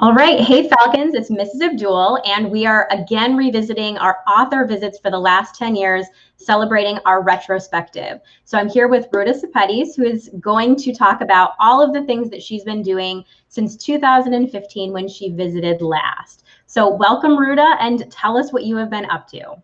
All right. Hey, Falcons, it's Mrs. Abdul, and we are again revisiting our author visits for the last 10 years, celebrating our retrospective. So I'm here with Ruta Sepetys, who is going to talk about all of the things that she's been doing since 2015 when she visited last. So welcome, Ruta, and tell us what you have been up to.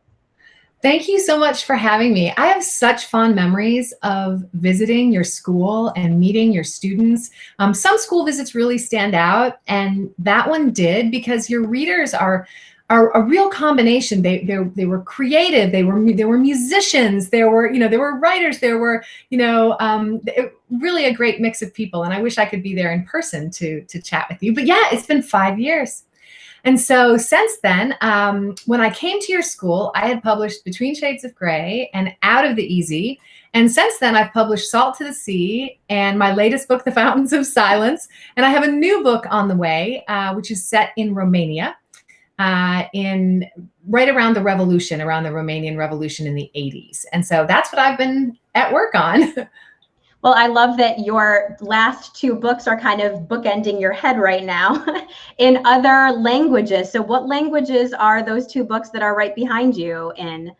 Thank you so much for having me. I have such fond memories of visiting your school and meeting your students. Some school visits really stand out, and that one did because your readers are a real combination. They were creative. They were musicians. There were writers. There were really a great mix of people. And I wish I could be there in person to chat with you. But yeah, it's been 5 years. And so since then, when I came to your school, I had published Between Shades of Grey and Out of the Easy. And since then, I've published Salt to the Sea and my latest book, The Fountains of Silence. And I have a new book on the way, which is set in Romania, in right around the revolution, around the Romanian Revolution in the 80s. And so that's what I've been at work on. Well, I love that your last two books are kind of bookending your head right now in other languages. So what languages are those two books that are right behind you in?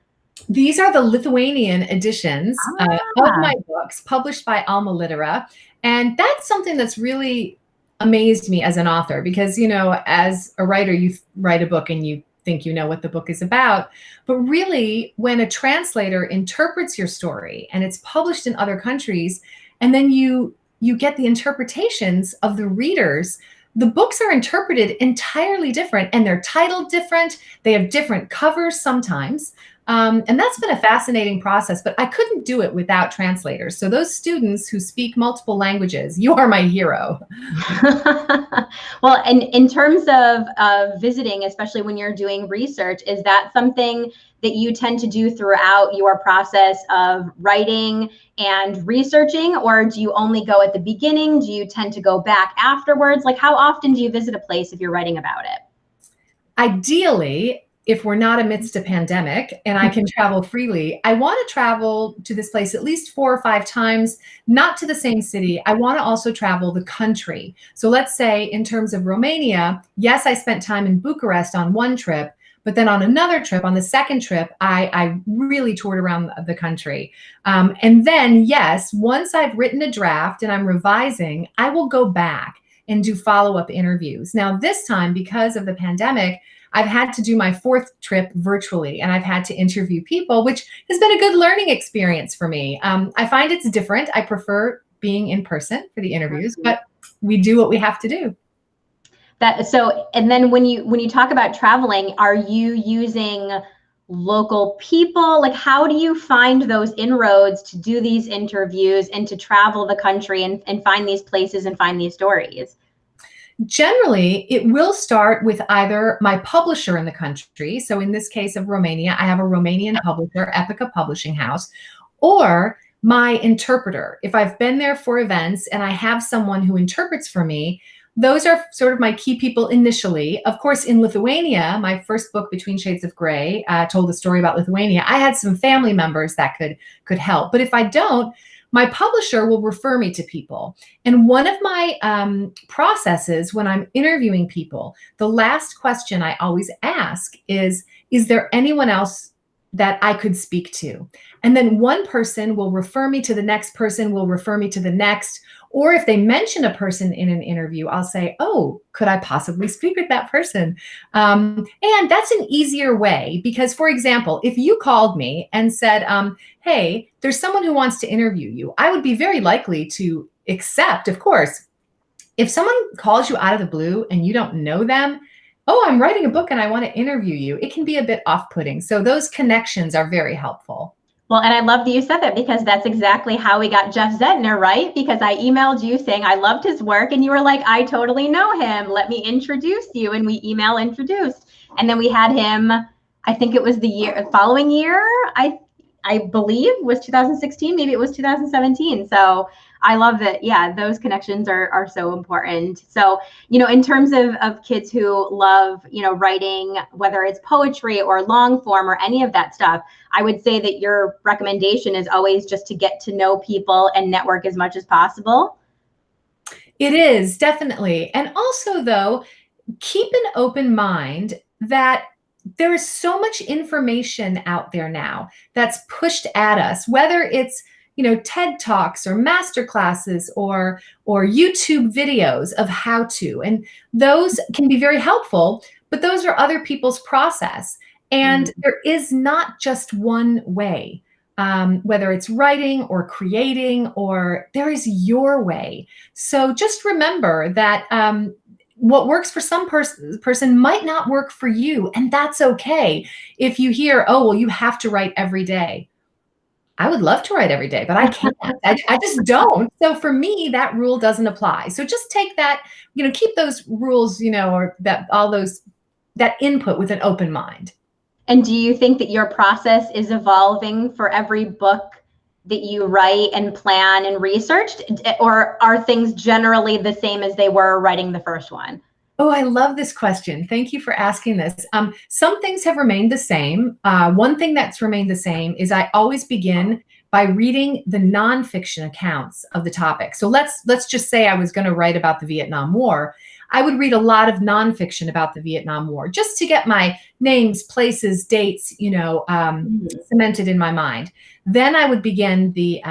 These are the Lithuanian editions of my books published by Alma Litera. And that's something that's really amazed me as an author because, as a writer, you write a book and you think you know what the book is about. But really, when a translator interprets your story and it's published in other countries, and then you get the interpretations of the readers, the books are interpreted entirely different and they're titled different. They have different covers sometimes. And that's been a fascinating process, but I couldn't do it without translators. So those students who speak multiple languages, you are my hero. Well, and in terms of visiting, especially when you're doing research, is that something that you tend to do throughout your process of writing and researching, or do you only go at the beginning? Do you tend to go back afterwards? Like, how often do you visit a place if you're writing about it? Ideally, if we're not amidst a pandemic and I can travel freely, I want to travel to this place at least 4 or 5 times, not to the same city. I want to also travel the country. So let's say in terms of Romania, yes, I spent time in Bucharest on one trip, but then on another trip, on the second trip, I really toured around the country. And then, yes, once I've written a draft and I'm revising, I will go back and do follow-up interviews. Now, this time, because of the pandemic, I've had to do my 4th trip virtually, and I've had to interview people, which has been a good learning experience for me. I find it's different. I prefer being in person for the interviews, but we do what we have to do. And then when you talk about traveling, are you using local people? Like, how do you find those inroads to do these interviews and to travel the country and find these places and find these stories? Generally, it will start with either my publisher in the country. So in this case of Romania, I have a Romanian publisher, Epica Publishing House, or my interpreter. If I've been there for events and I have someone who interprets for me, those are sort of my key people initially. Of course, in Lithuania, my first book, Between Shades of Grey, told a story about Lithuania. I had some family members that could help. But if I don't, my publisher will refer me to people. And one of my processes when I'm interviewing people, the last question I always ask is there anyone else that I could speak to? And then one person will refer me to the next person, will refer me to the next. Or if they mention a person in an interview, I'll say, oh, could I possibly speak with that person? And that's an easier way because, for example, if you called me and said, hey, there's someone who wants to interview you, I would be very likely to accept, of course. If someone calls you out of the blue and you don't know them, oh, I'm writing a book and I want to interview you, it can be a bit off-putting. So those connections are very helpful. Well, and I love that you said that because that's exactly how we got Jeff Zentner, right? Because I emailed you saying I loved his work and you were like, I totally know him. Let me introduce you. And we email introduced. And then we had him, I think it was the following year, I believe was 2016, maybe it was 2017. So I love that. Yeah, those connections are so important. So, in terms of kids who love, writing, whether it's poetry or long form or any of that stuff, I would say that your recommendation is always just to get to know people and network as much as possible. It is, definitely. And also, though, keep an open mind that there is so much information out there now that's pushed at us, whether it's, TED Talks or master classes or YouTube videos of how to. And those can be very helpful, but those are other people's process. And there is not just one way, whether it's writing or creating, or there is your way. So just remember that what works for some person might not work for you, and that's okay. If you hear, oh, well, you have to write every day. I would love to write every day, but I can't. I just don't. So for me, that rule doesn't apply. So just take that, keep those rules, or that input with an open mind. And do you think that your process is evolving for every book that you write and plan and researched, or are things generally the same as they were writing the first one? Oh, I love this question. Thank you for asking this. Some things have remained the same. One thing that's remained the same is I always begin by reading the nonfiction accounts of the topic. So let's just say I was going to write about the Vietnam War. I would read a lot of nonfiction about the Vietnam War just to get my names, places, dates, cemented in my mind. Then I would begin the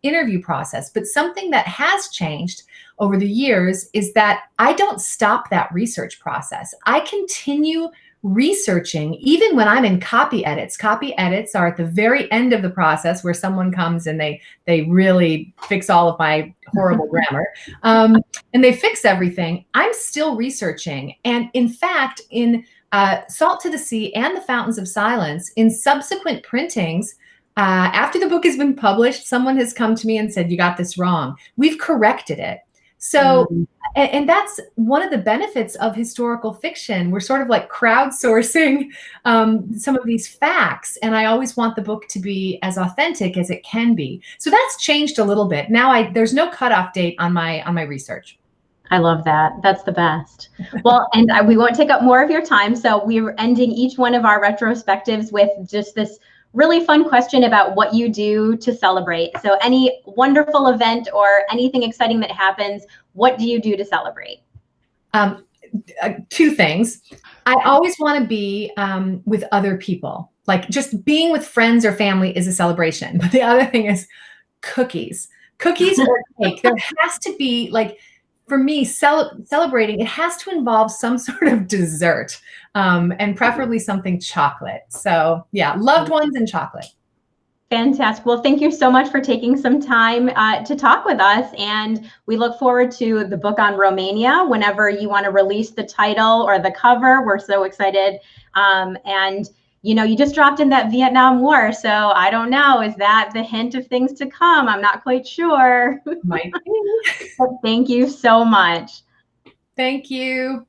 interview process. But something that has changed over the years is that I don't stop that research process. I continue researching even when I'm in copy edits. Copy edits are at the very end of the process where someone comes and they really fix all of my horrible grammar, and they fix everything. I'm still researching. And in fact, in Salt to the Sea and The Fountains of Silence, in subsequent printings, after the book has been published, someone has come to me and said, you got this wrong. We've corrected it. So, and that's one of the benefits of historical fiction. We're sort of like crowdsourcing some of these facts. And I always want the book to be as authentic as it can be. So that's changed a little bit. Now there's no cutoff date on my research. I love that. That's the best. Well, and we won't take up more of your time. So we're ending each one of our retrospectives with just this really fun question about what you do to celebrate. So any wonderful event or anything exciting that happens, what do you do to celebrate? Two things. I always want to be with other people. Like just being with friends or family is a celebration. But the other thing is cookies or cake. There has to be, like, for me, celebrating, it has to involve some sort of dessert, and preferably something chocolate. So yeah, loved ones and chocolate. Fantastic. Well, thank you so much for taking some time to talk with us. And we look forward to the book on Romania whenever you want to release the title or the cover. We're so excited. And you just dropped in that Vietnam War. So I don't know, is that the hint of things to come? I'm not quite sure. Might be. But thank you so much. Thank you.